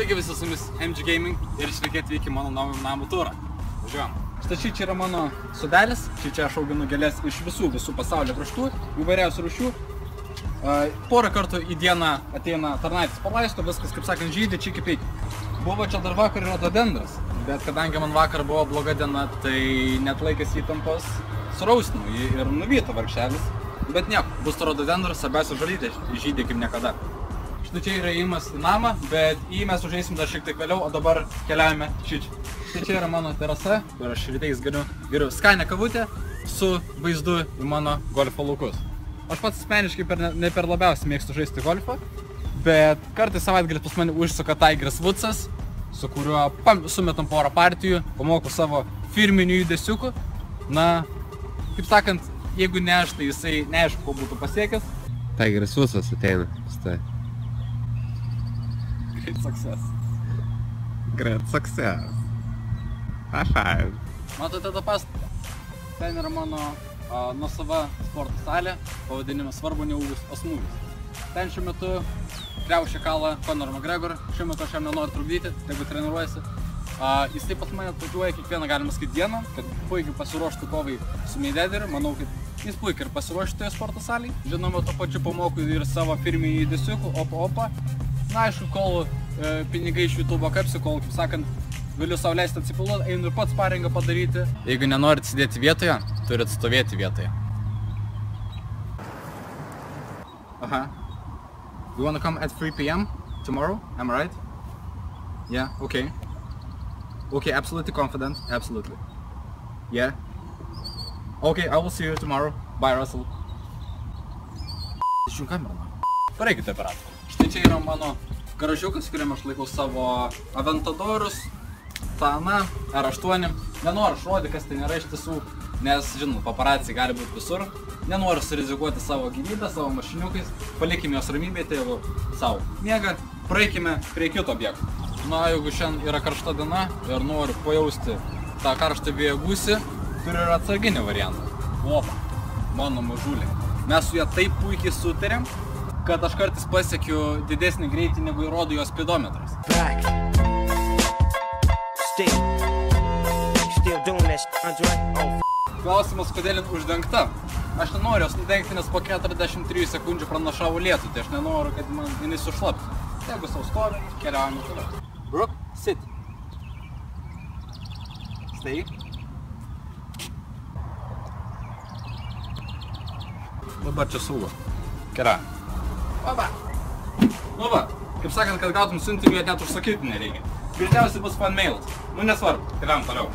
Sveiki visi su jumis MG Gaming ir sveiki atvykę mano naują namų turą. Važiuojam. Štai čia yra mano sodelis, čia aš auginu gėlės iš visų pasaulio kraštų, įvairiausių rūšių. Porą kartų į dieną ateina tarnaitis palaisto, viskas, kaip sakant, žydė, čiki-piki. Buvo čia dar vakar rododendras, bet kadangi man vakar buvo bloga diena, tai net laikės įtampos suraustinau jį ir nuvyto vargšelis. Bet nieko, bus to rododendras, svarbiausia žolytė žydė kaip niekada. Štai čia yra įėjimas į namą, bet į jį mes užeisim dar šiek tiek vėliau, o dabar keliaujame šičia. Štai čia yra mano terasa, kur aš rytais geriu skanę kavutę su vaizdu į mano golfo laukus. Aš pats asmeniškai ne per labiausiai mėgstu žaisti golfą, bet kartais savaitgalį pas mane užsuka Tigeras Woodsas, su kuriuo sumetam porą partijų, pamoku savo firminių judesiukų. Na, kaip sakant, jeigu ne aš, tai jisai neaišku, ko būtų pasiekęs. Tigeras Woodsas ateina. Stai. Great success. Great success. High five. Matote tą pastatą? Ten yra mano nuosava sporto salė, pavadinimas svarbu ne ūgis, o smūgis. Ten šiuo metu kriaušia kalą Conor McGregor, šiuo metu aš jam nenoriu trukdyti, tegu treniruojasi. Jisai pas mane atvažiuoja kiekvieną, galima sakyti, dieną, kad puikiai pasiruoštų kovai su Mayweatheriu. Manau, kad jis puikiai ir pasiruoštų toje sporto salėje. Žinoma, to pačiu pamoku ir savo firminį judesiukų, opa. Na, aišku, kol pinigai iš YouTube kapsiu, kol, kaip sakant, galiu sau leisti atsipilduoti, einu ir pats pareigą padaryti. Jeigu nenorit sėdėti vietoje, turit stovėti vietoje. Aha. You wanna come at 3 p.m. tomorrow? Am I right? Yeah, okay. Okay, absolutely confident, absolutely. Yeah. Okay, I will see you tomorrow. Bye, Russell. Išjung kamerą. Pareikite aparatų. Štai čia yra mano garažiukas, kuriam aš laikau savo Aventadorus, Tana, R8. Nenoriu šrodyti, kas tai nėra iš tiesų, nes, žinoma, paparaciai gali būti visur. Nenoriu surizikuoti savo gyvybę, savo mašiniukais. Palikime jos ramybėje, tai jau savo miega. Praeikime prie kito objekto. Na, jeigu šiandien yra karšta diena ir noriu pajausti tą karštą vėjo gūsį, turiu ir atsarginį variantą. Opa, mano mažulė. Mes su ją taip puikiai sutarėm, kad aš kartais pasiekiu didesnį greitį, negu įrodo jos speedometras. Klausimas, kodėl jin uždengta. Aš nenoriu jos nudengti, nes po 43 sekundžių pranašavo lietų, tai aš nenoriu, kad man jinai sušlaptų. Jeigu sau stovi, keliaujame toliau. Brooke, sit. Stay. Dabar čia saugo. Keliaujame. Oba. Nu va, kaip sakant, kad gautum siuntinį, net užsakyti nereikia. Greičiausiai bus fan mailas. Nu nesvarbu, keliaujam toliau.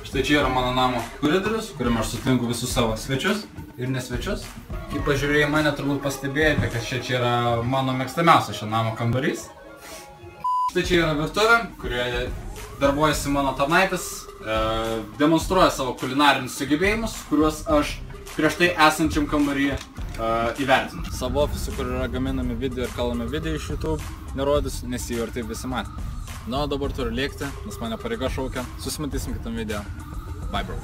Štai čia yra mano namo koridorius, kuriam aš sutinku visus savo svečius ir nesvečius. Kaip pažiūrėjai mane, turbūt pastebėjote, kad čia yra mano mėgstamiausias šio namo kambarys. Štai čia yra virtuvė, kurioje darbuojasi mano tarnaitis, demonstruoja savo kulinarinius sugebėjimus, kuriuos aš prieš tai esančiam kambaryje įvertinu. Savo ofisu, kur yra gaminami video ir kalami video iš YouTube, nerodysiu, nes jį ir taip visi matė. Na, o dabar turiu lėkti, nes mane pareiga šaukia. Susimatysim kitam video. Bye, bro.